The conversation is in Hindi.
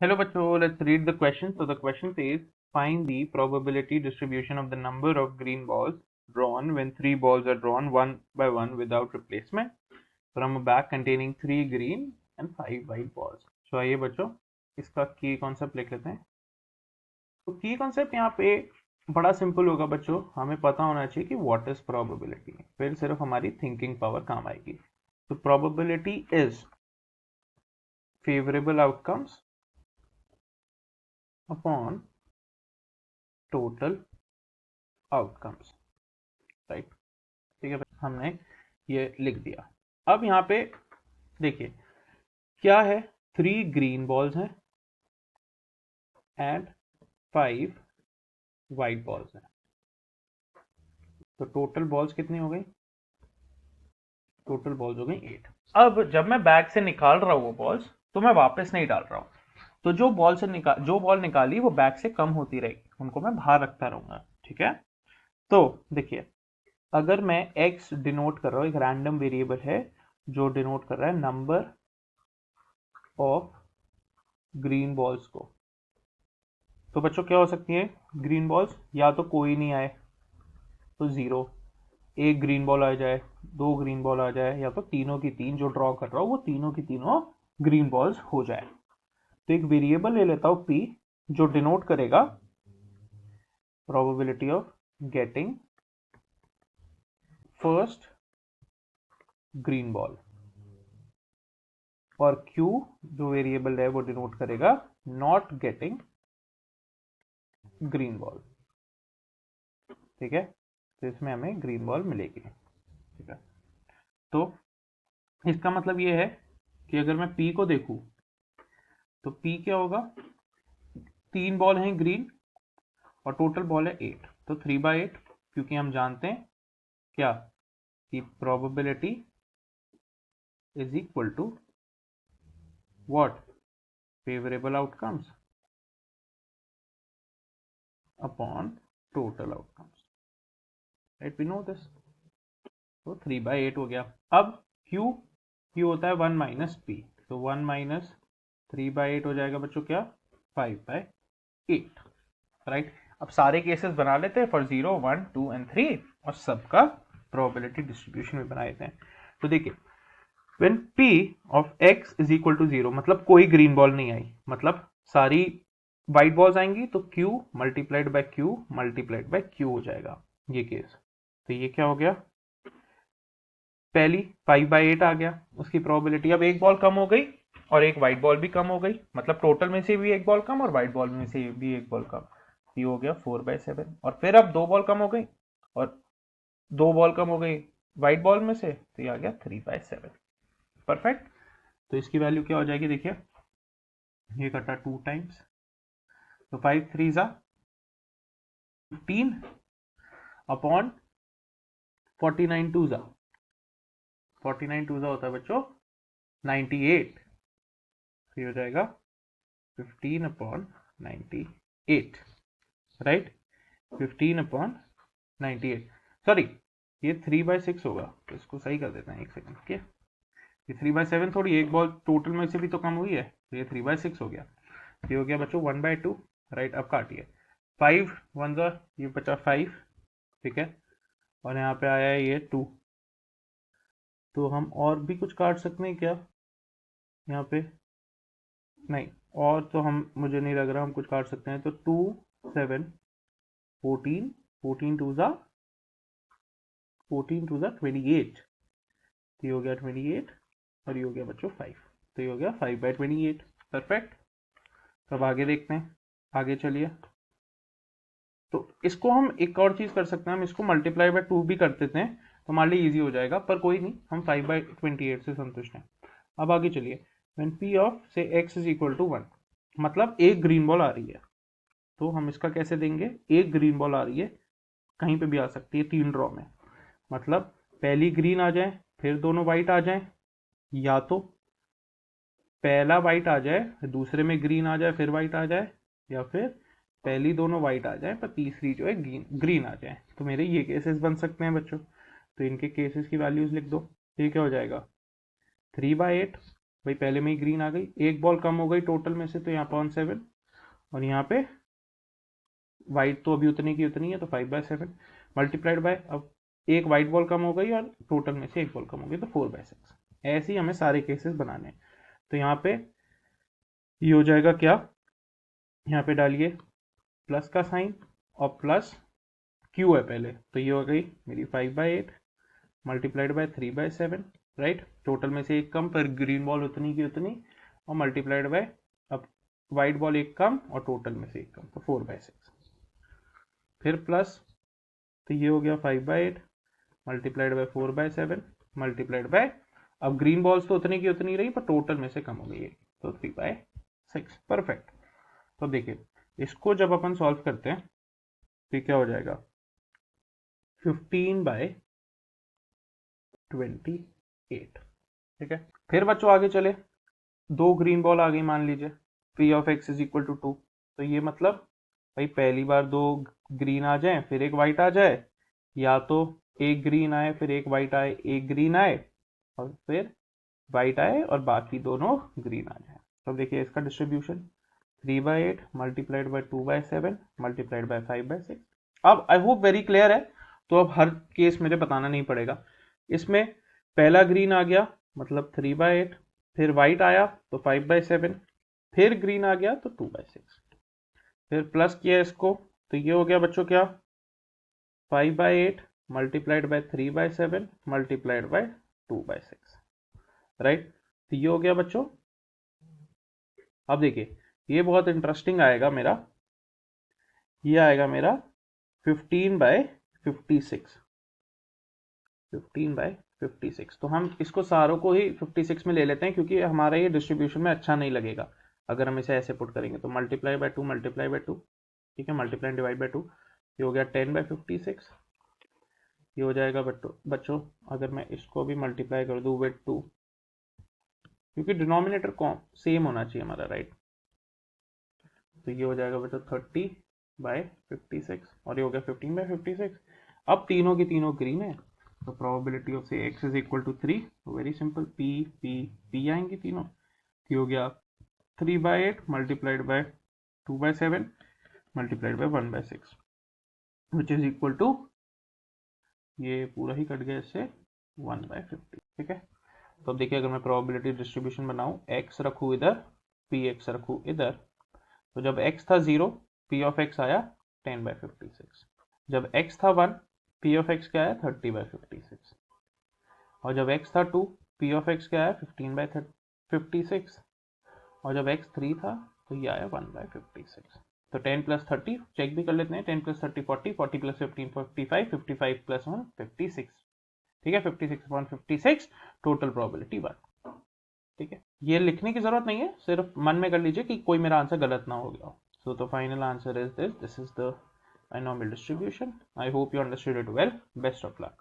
Hello, bachcho. Let's read the question. So the question says, find the probability distribution of the number of green balls drawn when three balls are drawn one by one without replacement from a bag containing three green and five white balls. So आइए बच्चों इसका की कॉन्सेप्ट लिख लेते हैं. तो की कॉन्सेप्ट यहाँ पे बड़ा सिंपल होगा बच्चों. हमें पता होना चाहिए कि व्हाट इज प्रोबेबिलिटी. फिर सिर्फ हमारी थिंकिंग पावर काम आएगी. तो probability is favourable outcomes upon total outcomes. Right. ठीक है, हमने ये लिख दिया. अब यहाँ पे देखिए क्या है, 3 ग्रीन बॉल्स हैं एंड 5 वाइट बॉल्स हैं. तो टोटल बॉल्स कितनी हो गई? टोटल बॉल्स हो गई 8. अब जब मैं बैग से निकाल रहा हूँ वो बॉल्स, तो मैं वापस नहीं डाल रहा हूँ. तो जो बॉल निकाली वो बैग से कम होती रहेगी, उनको मैं बाहर रखता रहूंगा. ठीक है. तो देखिए, अगर मैं x डिनोट कर रहा हूँ, एक रैंडम वेरिएबल है जो डिनोट कर रहा है नंबर ऑफ ग्रीन बॉल्स को. तो बच्चों क्या हो सकती है ग्रीन बॉल्स? या तो कोई नहीं आए तो 0, एक ग्रीन बॉल आ जाए, 2 ग्रीन बॉल आ जाए, या तो तीनों की तीन जो ड्रॉ कर रहा हूं वो तीनों की तीनों ग्रीन बॉल्स हो जाए. तो एक वेरिएबल ले लेता हूं p जो डिनोट करेगा probability of getting first green ball, और q जो वेरिएबल है वो डिनोट करेगा नॉट गेटिंग ग्रीन बॉल. ठीक है. तो इसमें हमें ग्रीन बॉल मिलेगी. ठीक है. तो इसका मतलब ये है कि अगर मैं p को देखूं तो p क्या होगा? 3 बॉल हैं ग्रीन और टोटल बॉल है 8. तो 3/8, क्योंकि हम जानते हैं क्या कि probability is equal to what? Favourable outcomes upon total outcomes. Right, we know this. तो 3/8 हो गया. अब q होता है 1 माइनस p. तो 1 माइनस 3/8 हो जाएगा बच्चों क्या? 5/8. राइट. अब सारे केसेस बना लेते हैं फॉर 0, 1, 2 एंड 3 और सबका प्रोबेबिलिटी डिस्ट्रीब्यूशन में बना लेते हैं. तो देखिए, when p of x is equal to 0, मतलब कोई ग्रीन बॉल नहीं आई, मतलब सारी व्हाइट बॉल्स आएंगी, तो q multiplied by q multiplied by q हो जाएगा ये केस. तो ये क्या हो गया? पहली 5/8 आ गया उसकी प्रोबेबिलिटी. अब एक बॉल कम हो गई और एक व्हाइट बॉल भी कम हो गई, मतलब टोटल में से भी एक बॉल कम और व्हाइट बॉल में से भी एक बॉल कम. ये हो गया 4/7. और फिर अब 2 बॉल कम हो गई और 2 बॉल कम हो गई व्हाइट बॉल में से, तो ये आ गया 3/7. परफेक्ट. तो इसकी वैल्यू क्या हो जाएगी? देखिए, ये कटा 2 टाइम्स, तो 5 3 जा 15 अपॉन 49 2 जा 49 2 जा होता है बच्चों 98. तो ये हो जाएगा 15 अपॉन 98. राइट. 15 अपॉन 98. सॉरी, ये 3/6 होगा, तो इसको सही कर देते हैं एक सेकंड. क्या ये 3/7 थोड़ी, एक बॉल टोटल में से भी तो कम हुई है, तो ये 3/6 हो गया. ये हो गया बच्चों 1/2. राइट. अब काटिए, 5 1 जा, ये बचा 5. ठीक है. और यहाँ पे आया है ये 2. तो हम और भी कुछ काट सकते हैं क्या यहाँ पे? नहीं, और तो हम, मुझे नहीं लग रहा हम कुछ काट सकते हैं. तो 2 7 14 14 2 जा 28. तो ये हो गया 28 और ये हो गया बच्चों 5. तो ये हो गया 5/28. परफेक्ट. तो अब आगे देखते हैं. आगे चलिए. तो इसको हम एक और चीज कर सकते हैं, हम इसको मल्टीप्लाई बाय 2 भी कर देते हैं, तो हमारे लिए ईजी हो जाएगा. पर कोई नहीं, हम 5/28 से संतुष्ट हैं. अब आगे चलिए. व्हेन p ऑफ से x इज इक्वल टू 1, मतलब एक ग्रीन बॉल आ रही है, तो हम इसका कैसे देंगे? एक ग्रीन बॉल आ रही है, कहीं पे भी आ सकती है 3 ड्रॉ में, मतलब पहली ग्रीन आ जाए फिर दोनों वाइट आ जाए, या तो पहला वाइट आ जाए दूसरे में ग्रीन आ जाए फिर वाइट आ जाए, या फिर पहली दोनों वाइट आ जाए पर तीसरी जो है ग्रीन आ जाए. तो मेरे ये केसेस बन सकते हैं बच्चों. तो इनके केसेस की वैल्यूज लिख दो. ये क्या हो जाएगा? 3/8 भाई पहले में ही ग्रीन आ गई, एक बॉल कम हो गई टोटल में से, तो यहाँ पर 7 और यहाँ पे वाइट तो अभी उतनी की उतनी है, तो 5/7 मल्टीप्लाइड बाय, अब एक वाइट बॉल कम हो गई और टोटल में से एक बॉल कम हो गई, तो 4/6। ऐसे ही हमें सारे केसेस बनाने हैं। तो यहाँ पे ये हो जाएगा क्या, यहाँ पे डालिए प्लस का साइन और प्लस क्यू है पहले, तो ये हो गई मेरी 5/8 मल्टीप्लाइड बाय 3/7, राइट। टोटल में से एक कम, पर ग्रीन बॉल उतनी की उतनी, और मल्टीप्लाइड बाय, अब वाइट बॉल एक कम और टोटल में से एक कम, तो 4/6। फिर प्लस, तो ये हो गया 5/8 मल्टीप्लाइड बाय 4/7 मल्टीप्लाइड बाय, अब ग्रीन बॉल्स तो उतनी की उतनी रही पर टोटल में से कम हो गई है, तो 3/6। परफेक्ट। तो देखिए इसको जब अपन सॉल्व करते हैं तो क्या हो जाएगा, 15/28, ठीक है। फिर बच्चों आगे चले, दो ग्रीन बॉल आ गई मान लीजिए, P of x is equal to 2, तो ये मतलब भाई पहली बार दो ग्रीन आ जाए फिर एक वाइट आ जाए, या तो एक ग्रीन आए फिर एक वाइट आए, एक ग्रीन आए और फिर वाइट आए और बाकी दोनों ग्रीन आ जाए। तो देखिए इसका distribution 3/8 multiplied by 2/7 multiplied bye 5/6। अब आई होप वेरी क्लियर है, तो अब हर केस मुझे बताना नहीं पड़ेगा। इसमें पहला ग्रीन आ गया मतलब 3/8, फिर वाइट आया तो 5/7, फिर ग्रीन आ गया तो 2/6, फिर प्लस किया इसको, तो ये हो गया बच्चों क्या, 5/8 multiplied by 3/7 multiplied by 2/6, right. तो ये हो गया बच्चों। अब देखिए ये बहुत इंटरेस्टिंग आएगा मेरा, ये आएगा मेरा 15/56, 15/56। तो हम इसको सारों को ही 56 में ले लेते हैं, क्योंकि हमारा ये डिस्ट्रीब्यूशन में अच्छा नहीं लगेगा अगर हम इसे ऐसे पुट करेंगे। तो मल्टीप्लाई बाय 2 मल्टीप्लाई बाय 2, ठीक है, मल्टीप्लाई डिवाइड बाय 2, ये हो गया 10/56। ये हो जाएगा बच्चों अगर मैं इसको भी मल्टीप्लाई कर दूं विद 2, क्योंकि डिनोमिनेटर कौन सेम होना चाहिए हमारा, राइट। तो ये हो जाएगा बच्चों 30/56 और ये हो गया 15/56। अब तीनों की तीनों ग्रीन है, तो प्रोबेबिलिटी ऑफ से x is equal to 3, very simple, p p p आएंगी तीनों। ये हो गया 3/8 multiplied by 2/7 multiplied by 1/6 which is equal to, ये पूरा ही कट गया इससे, 1/50, ठीक है। तो अब देखिए अगर मैं प्रोबेबिलिटी डिस्ट्रीब्यूशन बनाऊं, x रखूं इधर, px रखूं इधर, तो जब x था 0 p ऑफ x आया 10/56, जब x था 1 p ऑफ x क्या आया 30/56, और जब x था 2 p ऑफ x क्या आया 15/56, और जब x 3 था तो ये आया 1/56। तो 10 + 30 चेक भी कर लेते हैं, 10 + 30 40, 40 + 15 55, 55 + 1 56, ठीक है, 56/56 टोटल प्रोबेबिलिटी 1, ठीक है। ये लिखने की जरूरत नहीं है, सिर्फ मन में कर लीजिए कि कोई मेरा आंसर गलत ना हो गया। So the final answer is this is the binomial distribution. I hope you understood it well. Best of luck.